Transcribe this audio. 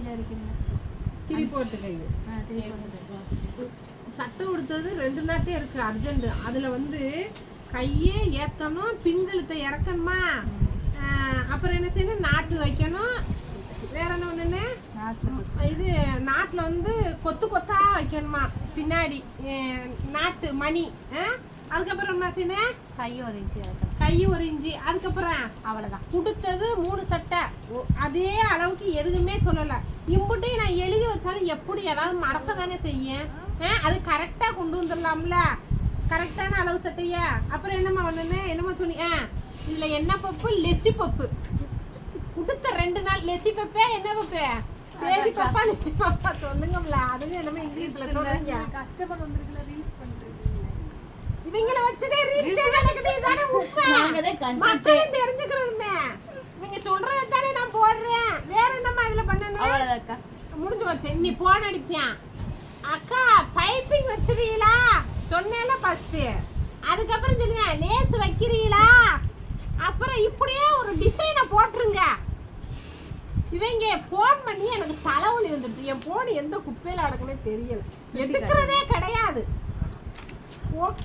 கையில் இருக்குங்க திரி போட்டு கை சட்டை உடுத்தது 2 நாட்டே இருக்கு அர்ஜென்ட். அதுல வந்து கையே ஏத்தணும், பின்கழுத்தை இறக்கணுமா, அப்புறம் என்ன செய்யணும், நாட்டு வைக்கணும், வேற என்ன ஒண்ணு இது நாட்டுல வந்து கொத்து கொத்தா வைக்கணுமா பின்னாடி நாட்டு மணி. அதுக்கப்புறம் என்ன செய்யணும், கை 1 இன்ச்சு. அதுக்கப்புறம் அவ்வளவுதான். கொடுத்தது 3 சட்டை. அதே அளவுக்கு எதுவுமே சொல்லலை. இம்புட்டையும் நான் எழுதி வச்சாலும் எப்படி ஏதாவது மறக்க தானே செய்ய. அது கரெக்டாக கொண்டு வந்துடலாம்ல, கரெக்டான அளவு சட்டையா. அப்புறம் என்னம்மா ஒன்று என்னம்மா சொன்னி, இதில் என்ன பப்பு, லெசி பப்பு கொடுத்த 2 நாள். லெசி பப்பே என்ன பப்பு, பேபி பப்பா லெசி பப்பா சொல்லுங்கம்ல. அதுவும் என்னமோ இங்கிலீஷில் சொல்லுங்க. கஷ்டப்பட்டு வந்துருக்குல ரீல்ஸ் பண்ணுறது. இவங்கள வச்சதே ரீல்ஸ் நடக்குது. இதானே உண்மை, மக்களும் தெரிஞ்சுக்கிறதுமே. இவங்க சொல்றதை தானே நான் போடுறேன். வேற என்னம்மா இதில் பண்ணணும், முடிஞ்சு வச்சு நீ போன் அடிப்பியான். அக்கா பைப்பிங் வச்சிருக்கீங்களா சொன்னேன்ல ஃபர்ஸ்ட். அதுக்கப்புறம் சொல்லுவேன் லேஸ் வைக்கிறீங்களா, அப்புறம் இப்படியே ஒரு டிசைனை போட்டுருங்க. இவங்க போன் பண்ணி எனக்கு தலைவலி வந்துடுச்சு. என் போன் எந்த குப்பையில அடக்குனே தெரியல, எடுக்கிறதே கிடையாது. ஓகே.